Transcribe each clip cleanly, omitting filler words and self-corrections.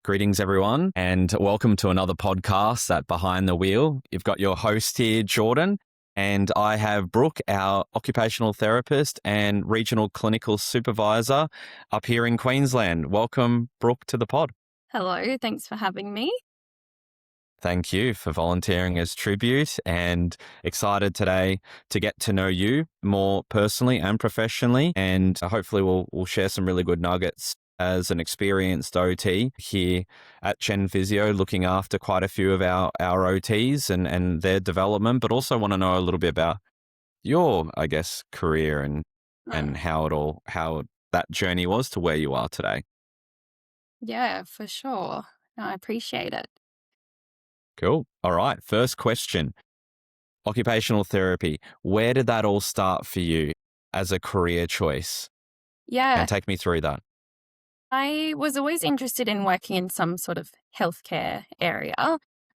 Greetings, everyone, and welcome to another podcast at Behind the Wheel. You've got your host here, Jordan, and I have Brooke, our occupational therapist and regional clinical supervisor up here in Queensland. Welcome, Brooke, to the pod. Hello, thanks for having me. Thank you for volunteering as tribute, and excited today to get to know you more personally and professionally, and hopefully we'll share some really good nuggets as an experienced OT here at Chen Physio, looking after quite a few of our OTs and their development, but also want to know a little bit about your, career and how that journey was to where you are today. Yeah, for sure. No, I appreciate it. Cool. All right. First question. Occupational therapy. Where did that all start for you as a career choice? Yeah, And take me through that. I was always interested in working in some sort of healthcare area.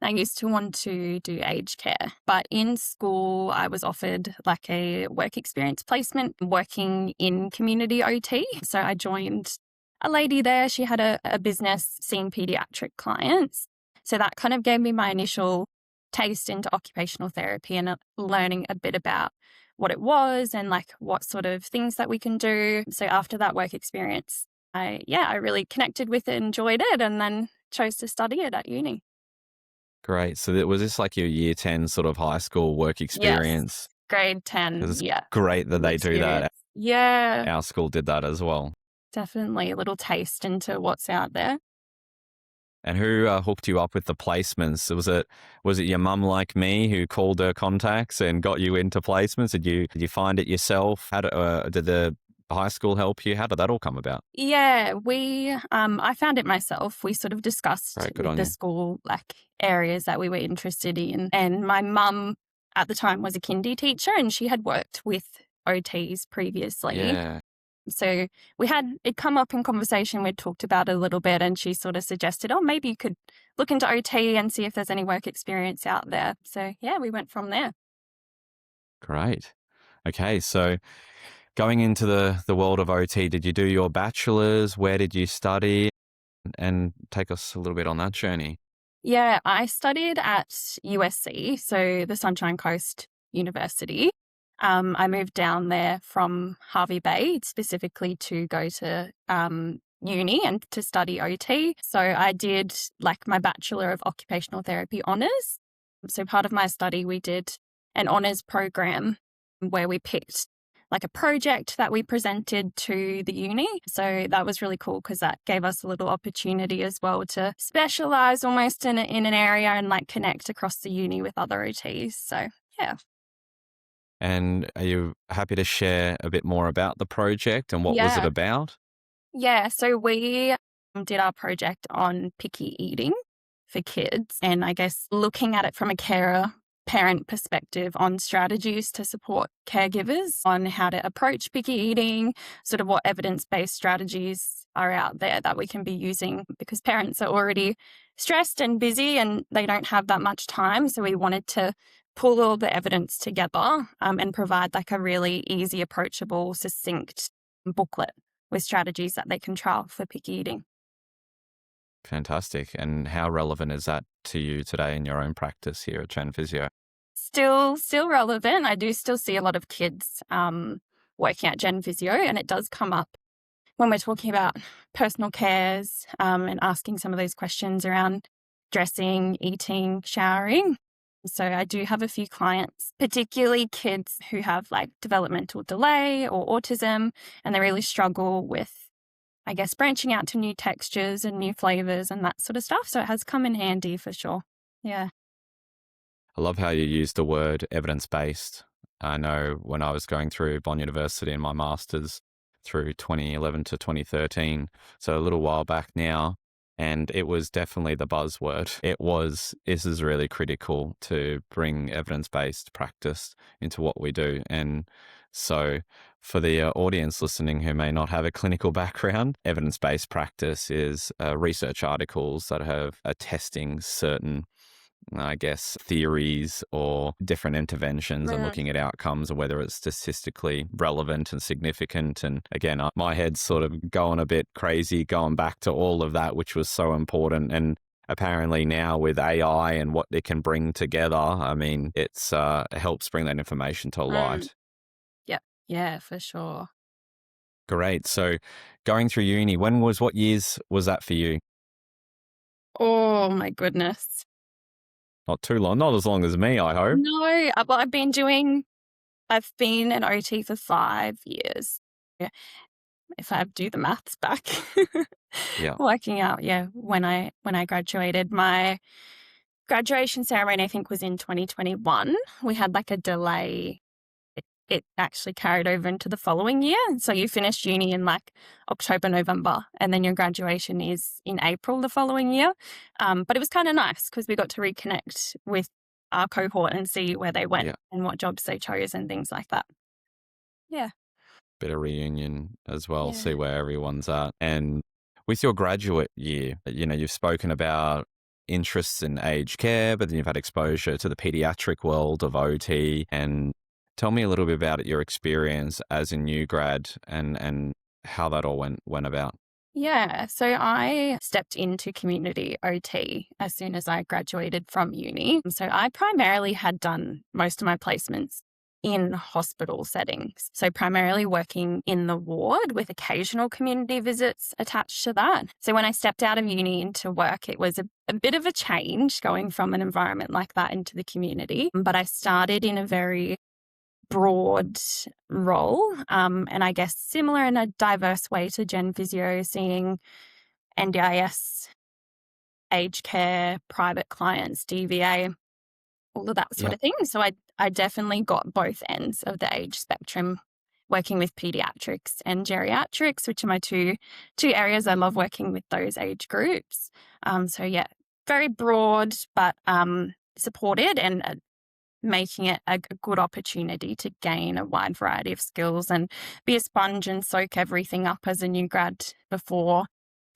I used to want to do aged care, but in school, I was offered like a work experience placement working in community OT. So I joined a lady there. She had a business seeing pediatric clients. So that kind of gave me my initial taste into occupational therapy and learning a bit about what it was and like what sort of things that we can do. So after that work experience, I really connected with it, enjoyed it, and then chose to study it at uni. Great. So was this like your year 10 sort of high school work Yes, experience? grade 10, Because it's yeah. great that Full they do that. experience. Yeah, Our school did that as well. definitely a little taste into what's out there. And who hooked you up with the placements? Was it your mum like me who called her contacts and got you into placements? Did you find it yourself? Did the high school help you? How did that all come about? Yeah, I found it myself. We sort of discussed Great, good with on the you. school like areas that we were interested in. And my mum at the time was a kindy teacher and she had worked with OTs previously. Yeah, So it come up in conversation. We'd talked about it a little bit and she sort of suggested, oh, maybe you could look into OT and see if there's any work experience out there. So yeah, we went from there. great. Okay, so going into the world of OT, did you do your bachelor's? Where did you study? And take us a little bit on that journey. Yeah, I studied at USC, so the Sunshine Coast University. I moved down there from Harvey Bay specifically to go to uni and to study OT. So I did like my Bachelor of Occupational Therapy honours. So part of my study, we did an honours program where we picked like a project that we presented to the uni. So that was really cool because that gave us a little opportunity as well to specialize almost in an area and like connect across the uni with other OTs. So yeah. And are you happy to share a bit more about the project and what was it Yeah. about? Yeah. So we did our project on picky eating for kids and I guess looking at it from a parent perspective on strategies to support caregivers on how to approach picky eating, sort of what evidence-based strategies are out there that we can be using because parents are already stressed and busy and they don't have that much time. So we wanted to pull all the evidence together and provide like a really easy, approachable, succinct booklet with strategies that they can trial for picky eating. Fantastic. And how relevant is that to you today in your own practice here at Chen Physio? Still relevant. I do still see a lot of kids working at Gen Physio, and it does come up when we're talking about personal cares and asking some of those questions around dressing, eating, showering. So I do have a few clients, particularly kids who have like developmental delay or autism, and they really struggle with, I guess, branching out to new textures and new flavors and that sort of stuff. So it has come in handy for sure. Yeah. I love how you used the word evidence-based. I know when I was going through Bond University in my master's through 2011 to 2013, so a little while back now, and it was definitely the buzzword. This is really critical to bring evidence-based practice into what we do. And so for the audience listening who may not have a clinical background, evidence-based practice is research articles that are testing certain I guess, theories or different interventions and Mm. looking at outcomes and whether it's statistically relevant and significant. And again, my head's sort of going a bit crazy going back to all of that, which was so important. And apparently now with AI and what it can bring together, I mean, it helps bring that information to Mm. light. Yep. Yeah, for sure. Great. So going through uni, what years was that for you? Oh my goodness. Not too long, not as long as me, I hope. No, well, I've been an OT for 5 years. Yeah, if I do the maths back. Yeah. Working out, yeah, when I graduated. My graduation ceremony, I think, was in 2021. We had, like, a delay. It actually carried over into the following year, so you finish uni in, like, October, November, and then your graduation is in April the following year. But it was kinda nice because we got to reconnect with our cohort and see where they went Yeah. and what jobs they chose and things like that. Yeah. Bit of reunion as well, see Yeah. where everyone's at. And with your graduate year, you've spoken about interests in aged care, but then you've had exposure to the pediatric world of OT. And tell me a little bit about your experience as a new grad and how that all went about. Yeah, so I stepped into community OT as soon as I graduated from uni. So I primarily had done most of my placements in hospital settings. So primarily working in the ward with occasional community visits attached to that. So when I stepped out of uni into work, it was a bit of a change going from an environment like that into the community. But I started in a very broad role, and I guess similar in a diverse way to Gen Physio, seeing NDIS, aged care, private clients, DVA, all of that sort Yep. of thing. So I definitely got both ends of the age spectrum, working with pediatrics and geriatrics, which are my two areas. I love working with those age groups. So yeah, very broad, but supported and making it a good opportunity to gain a wide variety of skills and be a sponge and soak everything up as a new grad before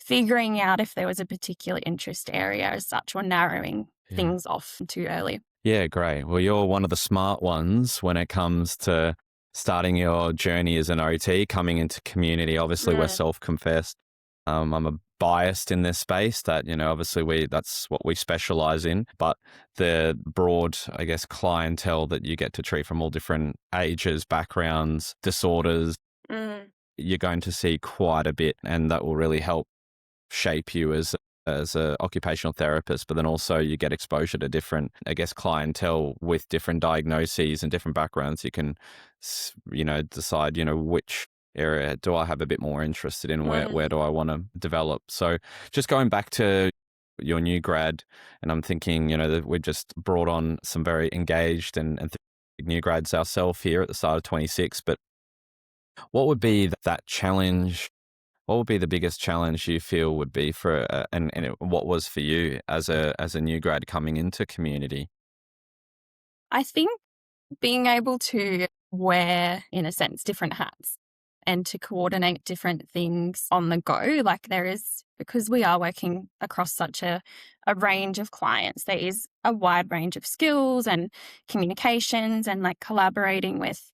figuring out if there was a particular interest area as such or narrowing Yeah. things off too early. Yeah, great. Well, you're one of the smart ones when it comes to starting your journey as an OT, coming into community. Obviously, we're Mm. self-confessed. I'm a biased in this space that, obviously that's what we specialize in. But the broad, I guess, clientele that you get to treat from all different ages, backgrounds, disorders, Mm. you're going to see quite a bit, and that will really help shape you as a occupational therapist, but then also you get exposure to different, I guess, clientele with different diagnoses and different backgrounds. You can, decide, which area do I have a bit more interested in? Where Mm. do I want to develop? So just going back to your new grad, and I'm thinking, that we just brought on some very engaged and new grads ourselves here at the start of 26, but what would be that challenge? What would be the biggest challenge you feel would be for, what was for you as a new grad coming into community? I think being able to wear, in a sense, different hats and to coordinate different things on the go, like there is, because we are working across such a range of clients, there is a wide range of skills and communications and like collaborating with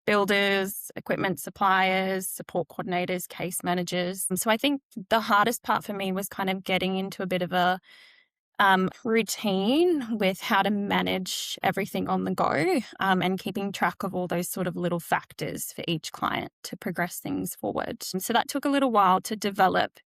builders, equipment suppliers, support coordinators, case managers. And so I think the hardest part for me was kind of getting into a bit of a routine with how to manage everything on the go, and keeping track of all those sort of little factors for each client to progress things forward. And so that took a little while to develop,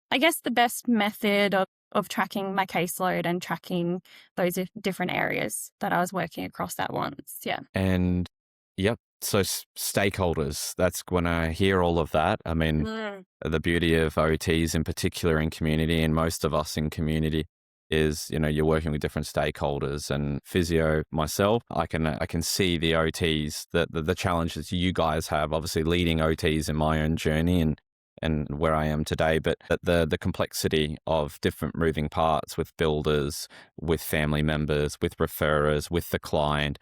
I guess, the best method of tracking my caseload and tracking those different areas that I was working across at once. Yeah. And yep, so stakeholders, that's when I hear all of that. I mean, Mm. the beauty of OTs in particular in community, and most of us in community, is you're working with different stakeholders. And physio myself, I can see the OTs, the challenges you guys have, obviously leading OTs in my own journey and where I am today, but the complexity of different moving parts with builders, with family members, with referrers, with the client,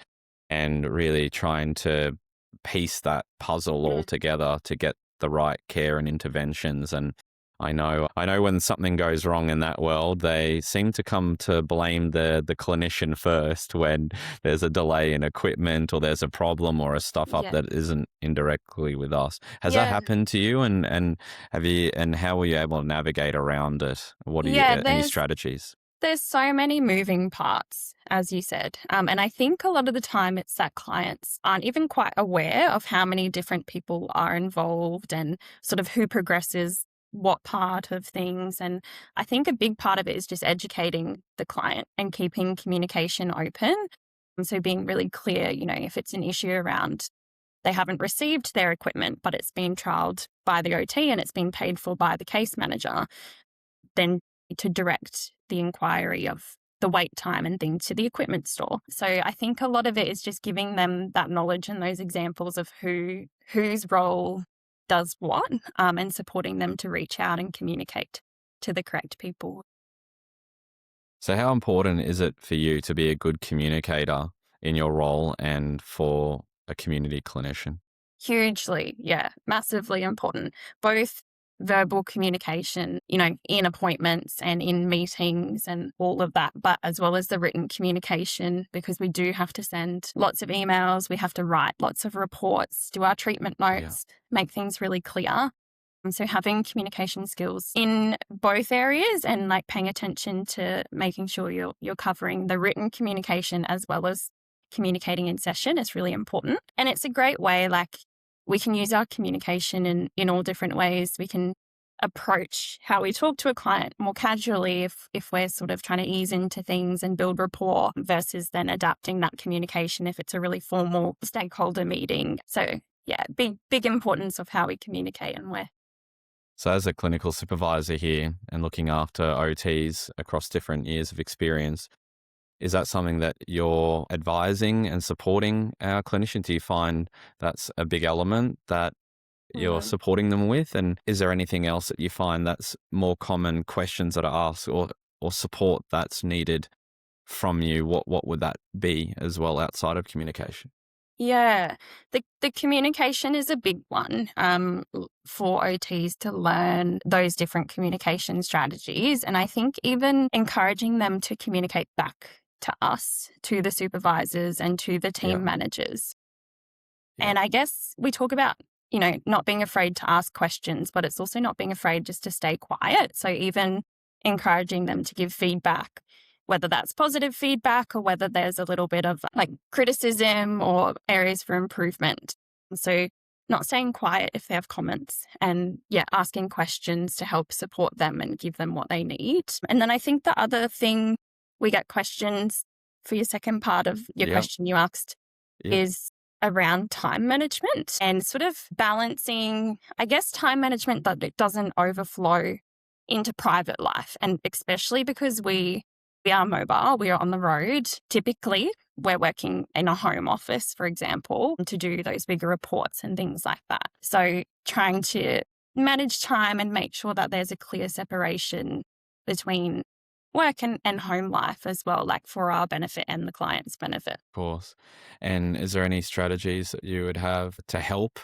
and really trying to piece that puzzle all Mm. together to get the right care and interventions. And I know when something goes wrong in that world, they seem to come to blame the clinician first when there's a delay in equipment or there's a problem or a stuff up Yeah. that isn't indirectly with us. Has that Yeah. happened to you? And have you, and how were you able to navigate around it? What are you, Yeah, any strategies? there's so many moving parts, as you said. And I think a lot of the time it's that clients aren't even quite aware of how many different people are involved and sort of who progresses what part of things. And I think a big part of it is just educating the client and keeping communication open. And so being really clear, if it's an issue around they haven't received their equipment, but it's been trialed by the OT and it's been paid for by the case manager, then to direct the inquiry of the wait time and things to the equipment store. So I think a lot of it is just giving them that knowledge and those examples of whose role does what, and supporting them to reach out and communicate to the correct people. So, how important is it for you to be a good communicator in your role and for a community clinician? Hugely, yeah, massively important. Both verbal communication, in appointments and in meetings and all of that, but as well as the written communication, because we do have to send lots of emails, we have to write lots of reports, do our treatment Yeah, notes, make things really clear. And so having communication skills in both areas and like paying attention to making sure you're covering the written communication as well as communicating in session is really important. And it's a great way, like we can use our communication in all different ways. We can approach how we talk to a client more casually if we're sort of trying to ease into things and build rapport versus then adapting that communication if it's a really formal stakeholder meeting. So yeah, big importance of how we communicate and where. so, as a clinical supervisor here and looking after OTs across different years of experience, is that something that you're advising and supporting our clinicians? Do you find that's a big element that you're Mm. supporting them with? And is there anything else that you find that's more common questions that are asked or support that's needed from you? What would that be as well outside of communication? Yeah, the communication is a big one for OTs to learn those different communication strategies. And I think even encouraging them to communicate back to us, to the supervisors and to the Yeah, team managers. yeah, And I guess we talk about, not being afraid to ask questions, but it's also not being afraid just to stay quiet. So even encouraging them to give feedback, whether that's positive feedback or whether there's a little bit of like criticism or areas for improvement. So not staying quiet if they have comments and yeah, asking questions to help support them and give them what they need. And then I think the other thing we get questions for your second part of your yeah, question you asked yeah. is around time management and sort of balancing, I guess, time management that it doesn't overflow into private life. And especially because we are mobile, we are on the road. Typically, we're working in a home office, for example, to do those bigger reports and things like that. So trying to manage time and make sure that there's a clear separation between work and home life as well, like for our benefit and the client's benefit. Course. And is there any strategies that you would have to help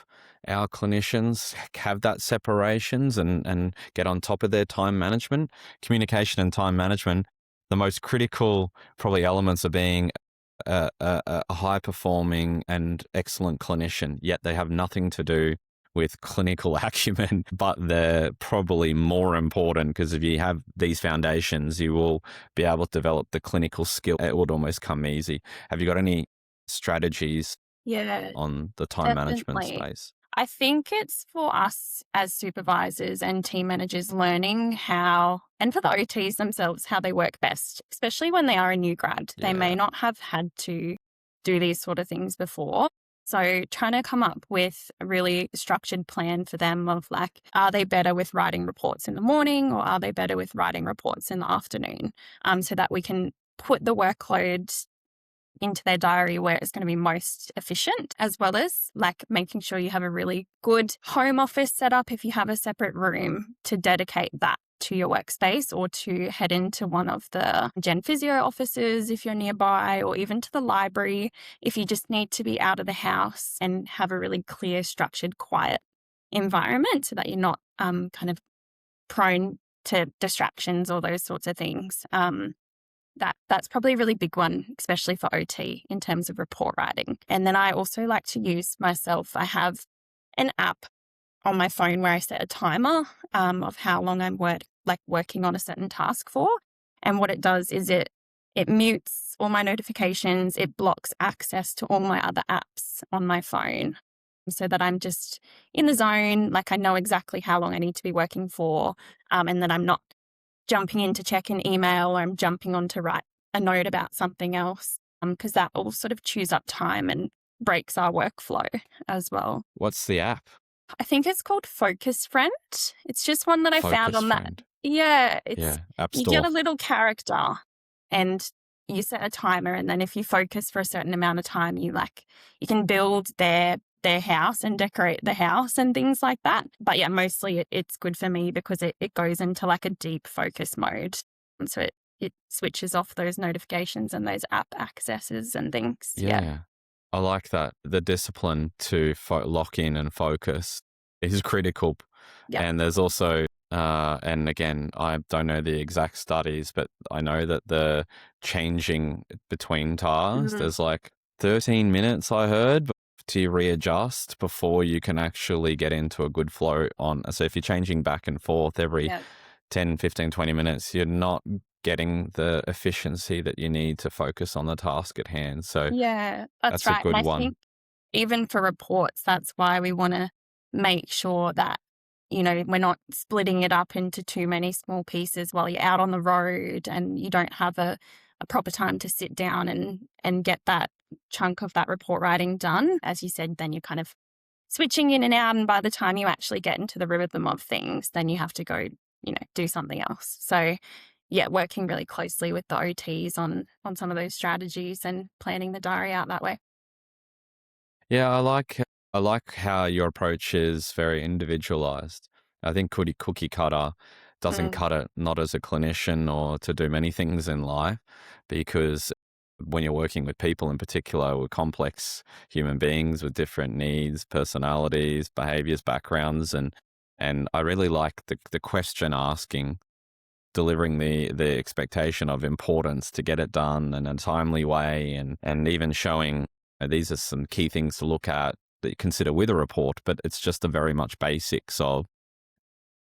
our clinicians have that separations and get on top of their time management? Communication and time management, the most critical probably elements of being a high performing and excellent clinician, yet they have nothing to do with clinical acumen, but they're probably more important because if you have these foundations, you will be able to develop the clinical skill. It would almost come easy. Have you got any strategies Yeah, on the time management definitely. space? I think it's for us as supervisors and team managers learning how, and for the OTs themselves, how they work best, especially when they are a new grad. They may Yeah, not have had to do these sort of things before. So trying to come up with a really structured plan for them of like, are they better with writing reports in the morning or are they better with writing reports in the afternoon? So that we can put the workload into their diary where it's going to be most efficient, as well as like making sure you have a really good home office setup if you have a separate room to dedicate that to your workspace or to head into one of the Gen Physio offices if you're nearby, or even to the library if you just need to be out of the house and have a really clear, structured, quiet environment so that you're not kind of prone to distractions or those sorts of things. That's probably a really big one, especially for OT in terms of report writing. And then I also like to use myself. I have an app on my phone where I set a timer of how long I'm working on a certain task for. And what it does is it mutes all my notifications. It blocks access to all my other apps on my phone so that I'm just in the zone. Like I know exactly how long I need to be working for, and that I'm not jumping in to check an email, or I'm jumping on to write a note about something else, because that will sort of chews up time and breaks our workflow as well. What's the app? I think it's called Focus Friend. It's just one that I found Focus on that. Friend. Yeah, Yeah, App you get Store. a little character and you set a timer, and then if you focus for a certain amount of time, you can build their house and decorate the house and things like that. But yeah, mostly it's good for me because it goes into like a deep focus mode. And so it switches off those notifications and those app accesses and things. Yeah. I like that. The discipline to lock in and focus is critical. Yeah. And there's also, and again, I don't know the exact studies, but I know that the changing between tasks, there's like 13 minutes I heard to readjust before you can actually get into a good flow on. So if you're changing back and forth every 10, 15, 20 minutes, you're not getting the efficiency that you need to focus on the task at hand. So Yeah, that's that's a right. And good I one. think even for reports, that's why we want to make sure that, we're not splitting it up into too many small pieces while you're out on the road and you don't have a proper time to sit down and get that chunk of that report writing done. As you said, then you're kind of switching in and out. And by the time you actually get into the rhythm of things, then you have to go, do something else. So yeah, working really closely with the OTs on some of those strategies and planning the diary out that way. Yeah, I like how your approach is very individualized. I think cookie cutter doesn't cut it, not as a clinician or to do many things in life, because when you're working with people in particular, with complex human beings with different needs, personalities, behaviors, backgrounds, and I really like the question asking, delivering the expectation of importance to get it done in a timely way, and even showing these are some key things to look at that you consider with a report, but it's just the very much basics of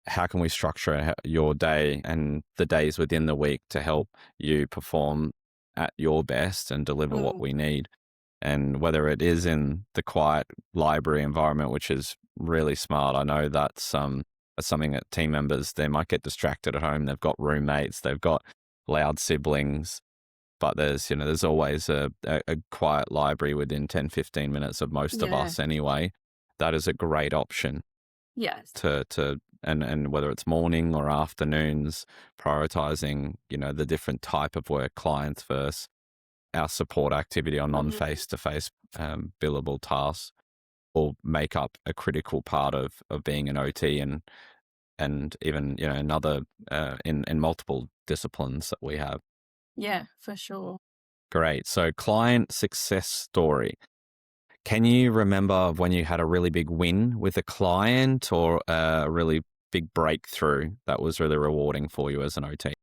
how can we structure your day and the days within the week to help you perform at your best and deliver what we need. And whether it is in the quiet library environment, which is really smart. I know that's something that team members, they might get distracted at home. They've got roommates, they've got loud siblings, but there's always a quiet library within 10, 15 minutes of most of us anyway. That is a great option Yes. and whether it's morning or afternoons, prioritizing, the different type of work, clients versus our support activity on non-face-to-face billable tasks will make up a critical part of being an OT and even, another in multiple disciplines that we have. Yeah, for sure. Great. So client success story. Can you remember when you had a really big win with a client or a really big breakthrough that was really rewarding for you as an OT?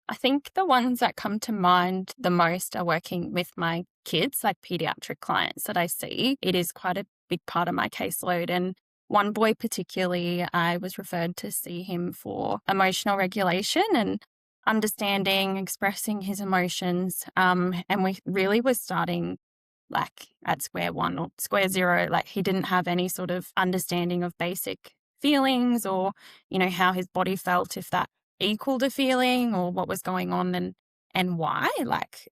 I think the ones that come to mind the most are working with my kids, like pediatric clients that I see. It is quite a big part of my caseload. And one boy particularly, I was referred to see him for emotional regulation and understanding, expressing his emotions. And we really were starting like at square one or square zero. Like he didn't have any sort of understanding of basic feelings or, how his body felt, if that equaled a feeling or what was going on and why. Like,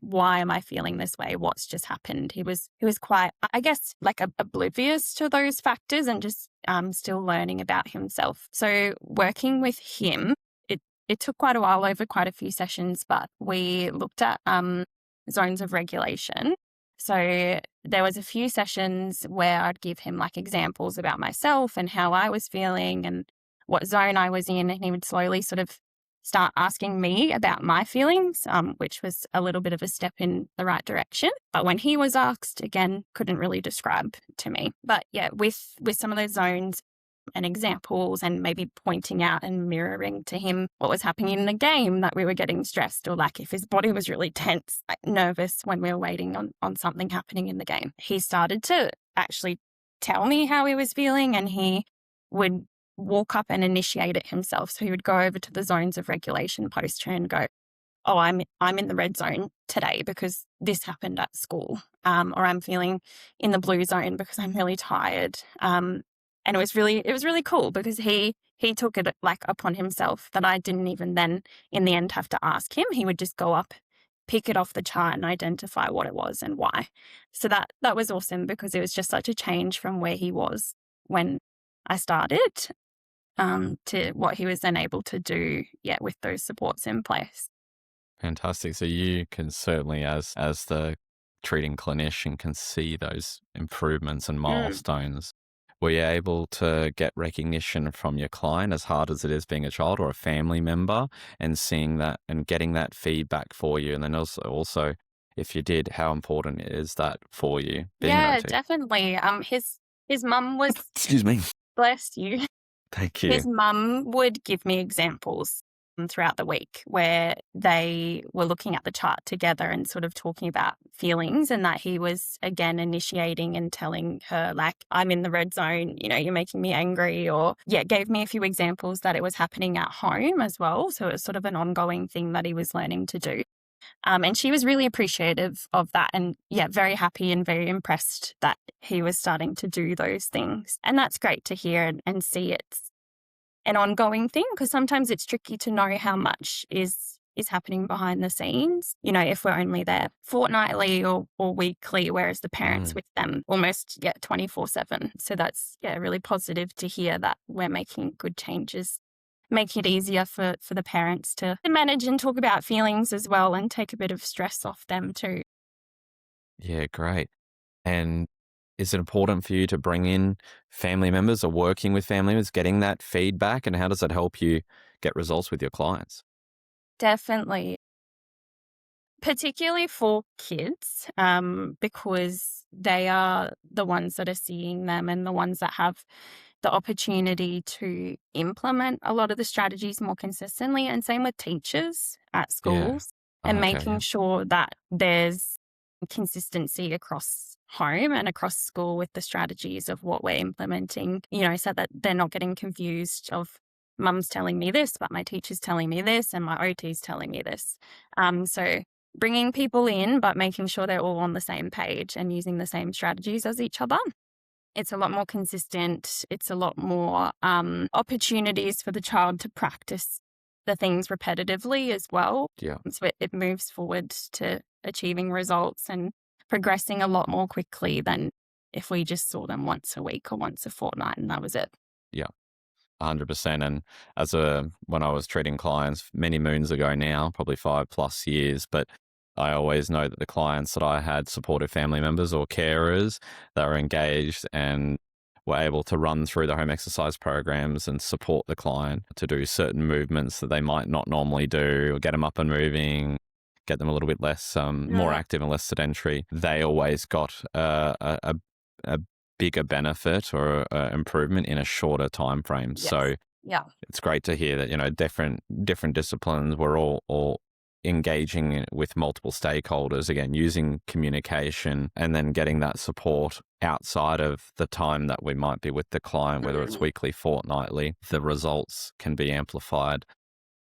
why am I feeling this way? What's just happened? He was quite, I guess, like oblivious to those factors and just still learning about himself. So working with him, it took quite a while, over quite a few sessions, but we looked at zones of regulation. So there was a few sessions where I'd give him like examples about myself and how I was feeling and what zone I was in, and he would slowly sort of start asking me about my feelings, which was a little bit of a step in the right direction. But when he was asked, again, couldn't really describe to me. But yeah, with some of those zones, and examples and maybe pointing out and mirroring to him what was happening in the game, that we were getting stressed, or like if his body was really tense, like nervous when we were waiting on something happening in the game. He started to actually tell me how he was feeling, and he would walk up and initiate it himself. So he would go over to the zones of regulation poster and go, "Oh, I'm in the red zone today because this happened at school," or "I'm feeling in the blue zone because I'm really tired." And it was really cool because he took it like upon himself that I didn't even then in the end have to ask him. He would just go up, pick it off the chart, and identify what it was and why. So that was awesome because it was just such a change from where he was when I started, to what he was then able to do, yeah, with those supports in place. Fantastic. So you can certainly, as the treating clinician, can see those improvements and Mm. milestones. Were you able to get recognition from your client, as hard as it is being a child or a family member, and seeing that and getting that feedback for you? And then also, if you did, how important is that for you being an Yeah, OT? definitely. His mum was, Excuse me. bless you. Thank His you. mum would give me examples throughout the week where they were looking at the chart together and sort of talking about feelings, and that he was again initiating and telling her, like, "I'm in the red zone, you're making me angry," or yeah, gave me a few examples that it was happening at home as well. So it was sort of an ongoing thing that he was learning to do. And she was really appreciative of that, and yeah, very happy and very impressed that he was starting to do those things. And that's great to hear and see it's an ongoing thing, because sometimes it's tricky to know how much is happening behind the scenes, if we're only there fortnightly or weekly, whereas the parents Mm. with them almost, yeah, 24/7. So that's, yeah, really positive to hear that we're making good changes, make it easier for the parents to manage and talk about feelings as well, and take a bit of stress off them too. Yeah, great. And is it important for you to bring in family members or working with family members, getting that feedback? And how does that help you get results with your clients? Definitely. Particularly for kids, because they are the ones that are seeing them and the ones that have the opportunity to implement a lot of the strategies more consistently. And same with teachers at Yeah. schools, Oh, and okay. making Yeah. sure that there's consistency across home and across school with the strategies of what we're implementing, so that they're not getting confused of, "Mum's telling me this, but my teacher's telling me this, and my OT's telling me this." So bringing people in, but making sure they're all on the same page and using the same strategies as each other. It's a lot more consistent. It's a lot more opportunities for the child to practice the things repetitively as well. Yeah. So it moves forward to achieving results and progressing a lot more quickly than if we just saw them once a week or once a fortnight and that was it. Yeah. 100%. And when I was treating clients many moons ago now, probably 5+ years, but I always know that the clients that I had supportive family members or carers that were engaged and were able to run through the home exercise programs and support the client to do certain movements that they might not normally do, or get them up and moving, get them a little bit less, more Mm, active and less sedentary. They always got a bigger benefit or improvement in a shorter time frame. yes. So Yeah. it's great to hear that different disciplines were all engaging with multiple stakeholders, again using communication and then getting that support outside of the time that we might be with the client, whether it's Mm, weekly, fortnightly. The results can be amplified,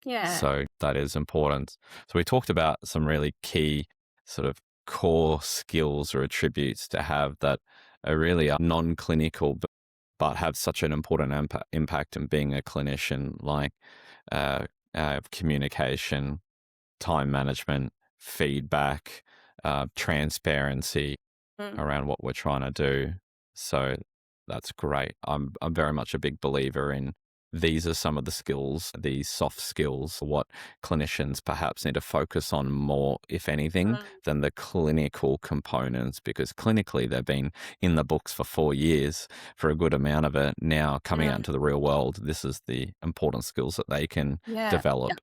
yeah. so that is important. So we talked about some really key sort of core skills or attributes to have that are really non-clinical, but have such an important impact in being a clinician, like communication, time management, feedback, transparency Mm, around what we're trying to do. So that's great. I'm very much a big believer in these are some of the skills, these soft skills, what clinicians perhaps need to focus on more, if anything, mm, than the clinical components, because clinically they've been in the books for 4 years for a good amount of it. Now coming out mm. into the real world, this is the important skills that they can Yeah. develop.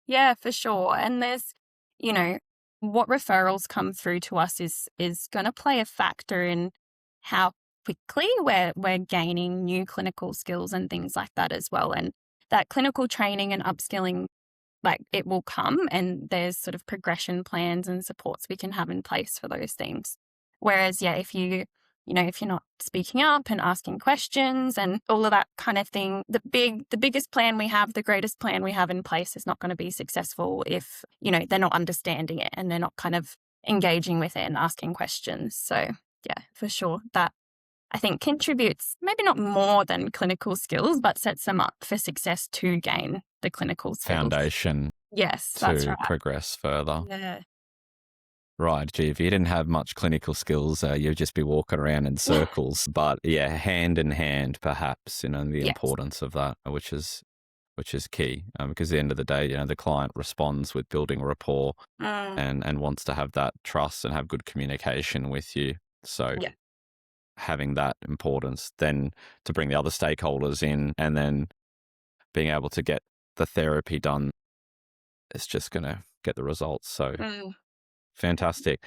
Yeah, for sure. And there's, you know, what referrals come through to us is going to play a factor in how quickly. We're gaining new clinical skills and things like that as well. And that clinical training and upskilling, like, it will come, and there's sort of progression plans and supports we can have in place for those things. Whereas, yeah, if you're not speaking up and asking questions and all of that kind of thing, the biggest plan we have, the greatest plan we have in place is not going to be successful if, they're not understanding it and they're not kind of engaging with it and asking questions. So yeah, for sure, that I think contributes maybe not more than clinical skills, but sets them up for success to gain the clinical skills. Foundation Yes, that's to right. progress further. Yeah. Right. Gee, if you didn't have much clinical skills, you'd just be walking around in circles. But yeah, hand in hand, perhaps, the Yes. importance of that, which is key. Because at the end of the day, the client responds with building rapport Mm, and wants to have that trust and have good communication with you. So yeah. having that importance, then to bring the other stakeholders in and then being able to get the therapy done is just going to get the results. So Mm, fantastic.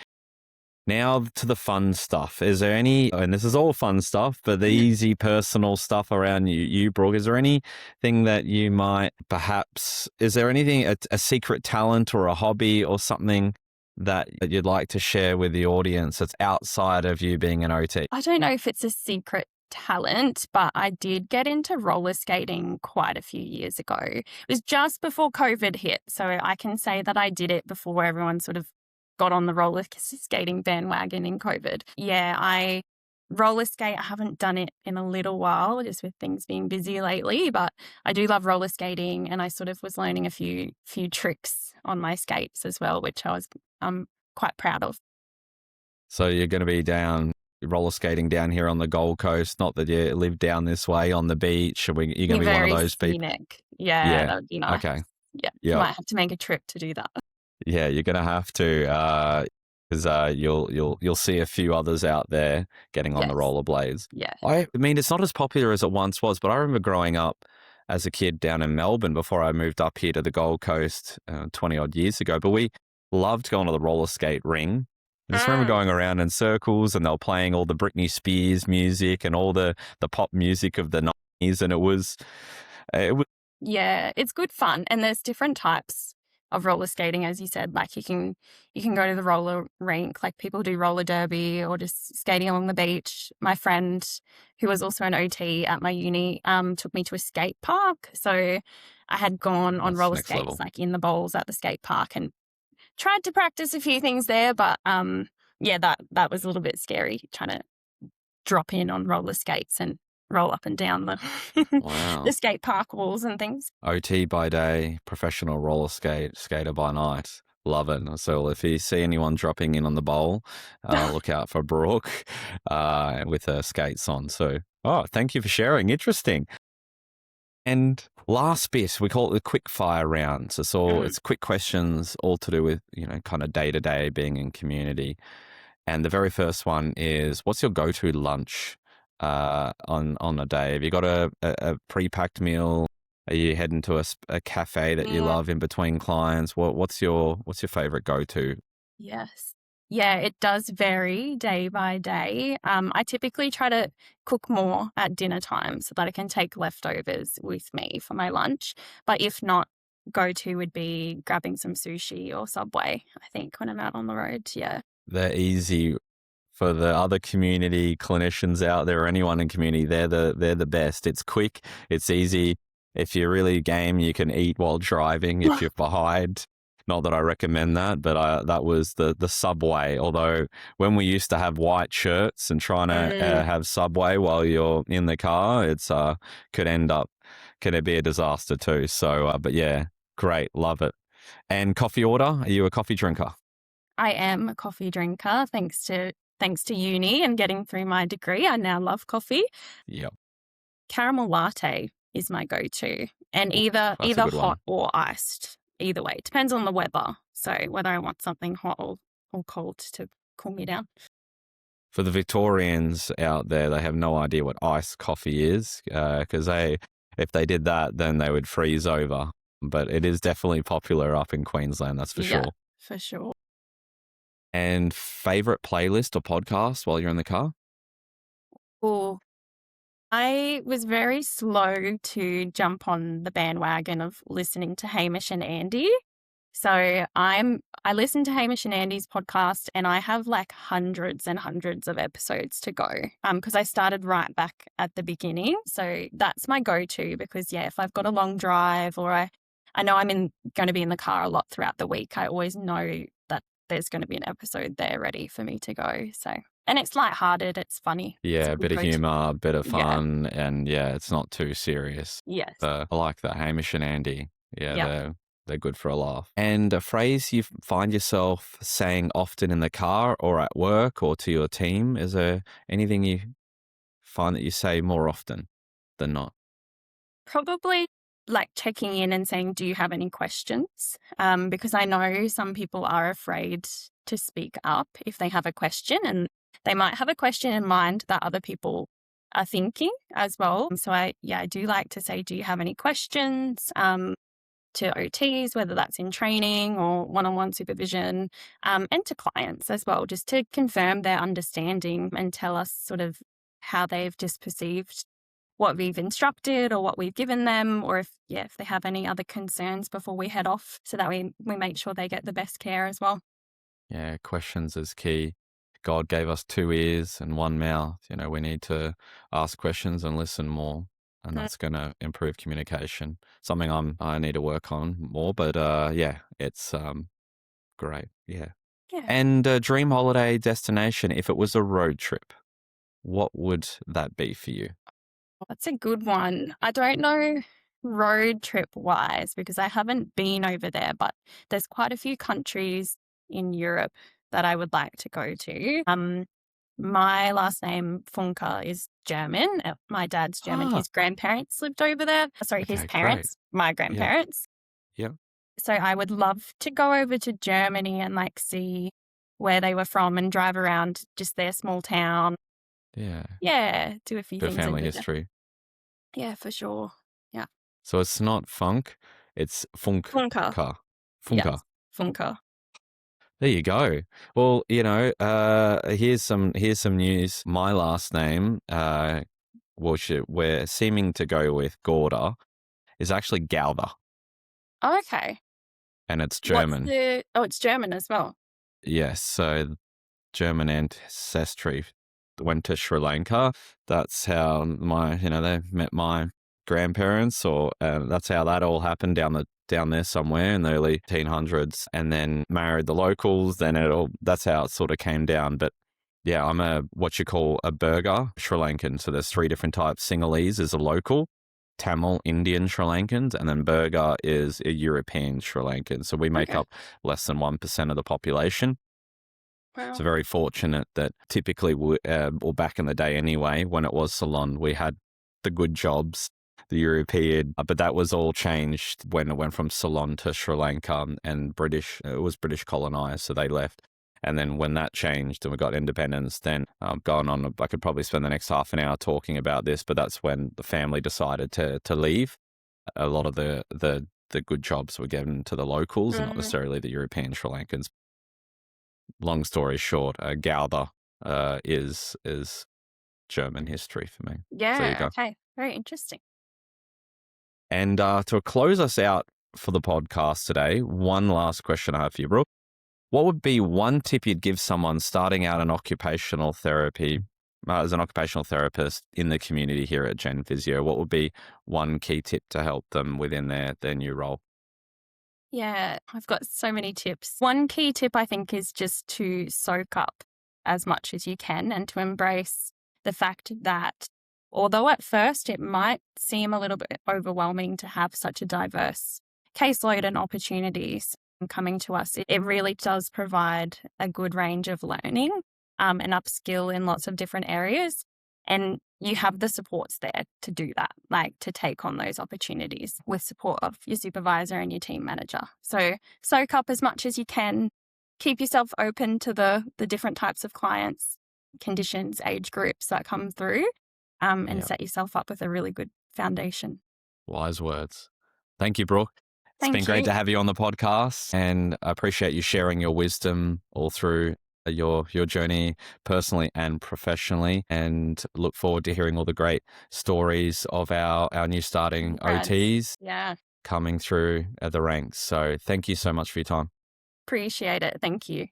Now to the fun stuff. Is there any, and this is all fun stuff, but the easy personal stuff around you, Brooke, is there anything that you might perhaps, is there anything, a secret talent or a hobby or something that you'd like to share with the audience that's outside of you being an OT? I don't know if it's a secret talent, but I did get into roller skating quite a few years ago. It was just before COVID hit, so I can say that I did it before everyone sort of got on the roller skating bandwagon in COVID. Yeah, I roller skate. I haven't done it in a little while, just with things being busy lately, but I do love roller skating, and I sort of was learning a few tricks on my skates as well, which I was quite proud of. So you're going to be down roller skating down here on the Gold Coast. Not that you live down this way on the beach. You're going to Be be one of very those people. scenic. Yeah, Yeah. that would be nice. Okay. Yeah, Yeah. might have to make a trip to do that. Yeah, you're gonna have to, because you'll see a few others out there getting on the Yes. rollerblades. Yeah. I mean, it's not as popular as it once was, but I remember growing up as a kid down in Melbourne before I moved up here to the Gold Coast 20 odd years ago. But we loved going to the roller skate ring. I just remember Mm. going around in circles and they were playing all the Britney Spears music and all the pop music of the 90s, and it was Yeah, it's good fun, and there's different types of roller skating, as you said. Like, you can go to the roller rink, like people do roller derby or just skating along the beach. My friend, who was also an OT at my uni, took me to a skate park. So I had gone on that's roller next level. skates, like in the bowls at the skate park, and tried to practice a few things there. But yeah, that was a little bit scary, trying to drop in on roller skates and roll up and down the Wow. the skate park walls and things. OT by day, professional roller skater by night. Love it. So if you see anyone dropping in on the bowl, look out for Brooke with her skates on. So, thank you for sharing. Interesting. And last bit, we call it the quick fire rounds. Mm, It's quick questions, all to do with, kind of day to day being in community. And the very first one is, what's your go-to lunch on a day? Have you got a pre-packed meal? Are you heading to a cafe that you yeah. love in between clients? What's your favorite go-to? Yes. Yeah, it does vary day by day. I typically try to cook more at dinner time so that I can take leftovers with me for my lunch. But if not, go to would be grabbing some sushi or Subway, I think, when I'm out on the road. Yeah. They're easy for the other community clinicians out there or anyone in community. They're the best. It's quick. It's easy. If you're really game, you can eat while driving if you're behind. Not that I recommend that, but that was the Subway. Although when we used to have white shirts and trying to Mm, have Subway while you're in the car, it's can it be a disaster too? So, but yeah, great, love it. And coffee order? Are you a coffee drinker? I am a coffee drinker, thanks to uni and getting through my degree. I now love coffee. Yep, Caramel latte is my go-to, and that's a either good one. hot or iced. Either way, it depends on the weather. So whether I want something hot or cold to cool me down. For the Victorians out there, they have no idea what iced coffee is because if they did that, then they would freeze over. But it is definitely popular up in Queensland, that's for Yeah, sure. for sure. And favorite playlist or podcast while you're in the car? Well, I was very slow to jump on the bandwagon of listening to Hamish and Andy. So I listen to Hamish and Andy's podcast, and I have like hundreds and hundreds of episodes to go. Because I started right back at the beginning. So that's my go-to because yeah, if I've got a long drive or I know going to be in the car a lot throughout the week, I always know that there's going to be an episode there ready for me to go. So and it's lighthearted, it's funny. It's Yeah, a a good bit of go-to. humor, a bit of Yeah. fun, and yeah, it's not too serious. Yes. I like that. Hamish and Andy. Yeah, Yep. they're good for a laugh. And a phrase you find yourself saying often in the car or at work or to your team, is there anything you find that you say more often than not? Probably like checking in and saying, "Do you have any questions?" Because I know some people are afraid to speak up if they have a question, and they might have a question in mind that other people are thinking as well. So I do like to say, "Do you have any questions?" To OTs, whether that's in training or one-on-one supervision, and to clients as well, just to confirm their understanding and tell us sort of how they've just perceived what we've instructed or what we've given them, or if they have any other concerns before we head off, so that we make sure they get the best care as well. Yeah, questions is key. God gave us two ears and one mouth. We need to ask questions and listen more, and Mm, that's going to improve communication. Something I need to work on more, but yeah, it's great. Yeah. yeah. And a dream holiday destination, if it was a road trip, what would that be for you? That's a good one. I don't know road trip wise because I haven't been over there, but there's quite a few countries in Europe that I would like to go to. My last name Funke is German. My dad's German. Ah, His grandparents lived over there. Sorry, his okay, great. parents, my Yeah, grandparents. yeah, So I would love to go over to Germany and like see where they were from and drive around just their small town. yeah. Yeah, do a few Bit of things family over there. history. Yeah, for sure. Yeah. So it's not funk, it's Funka. funka. Funka. Yes. Funka. There you go. Well, here's some news. My last name, which we're seeming to go with Gorda, is actually Gauda, Okay. and it's German. It's German as well. Yes, so German ancestry went to Sri Lanka. That's how they met my grandparents, or that's how that all happened down there somewhere in the early 1800s, and then married the locals. Then that's how it sort of came down. But yeah, I'm what you call a burger Sri Lankan. So there's three different types. Sinhalese is a local, Tamil, Indian Sri Lankans, and then burger is a European Sri Lankan. So we make Okay. up less than 1% of the population. Wow. So very fortunate that typically, or back in the day anyway, when it was Ceylon, we had the good jobs, the European, but that was all changed when it went from Ceylon to Sri Lanka and it was British colonized, so they left. And then when that changed and we got independence, then going on, I could probably spend the next half an hour talking about this, but that's when the family decided to leave. A lot of the good jobs were given to the locals and not Mm, necessarily the European Sri Lankans. Long story short, Gauda is German history for me. So there you yeah. go. Okay. Very interesting. And to close us out for the podcast today, one last question I have for you, Brooke. What would be one tip you'd give someone starting out in occupational therapy as an occupational therapist in the community here at Gen Physio? What would be one key tip to help them within their new role? Yeah, I've got so many tips. One key tip I think is just to soak up as much as you can and to embrace the fact that although at first it might seem a little bit overwhelming to have such a diverse caseload and opportunities coming to us, it really does provide a good range of learning and upskill in lots of different areas. And you have the supports there to do that, like to take on those opportunities with support of your supervisor and your team manager. So soak up as much as you can, keep yourself open to the different types of clients, conditions, age groups that come through, and Yeah, set yourself up with a really good foundation. wise words. Thank you, Brooke. It's been Thank great you. to have you on the podcast, and I appreciate you sharing your wisdom all through your journey personally and professionally, and look forward to hearing all the great stories of our new starting Congrats. OTs Yeah. coming through the ranks. So thank you so much for your time. Appreciate it. Thank you.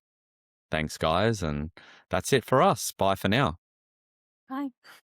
Thanks, guys. And that's it for us. Bye for now. Bye.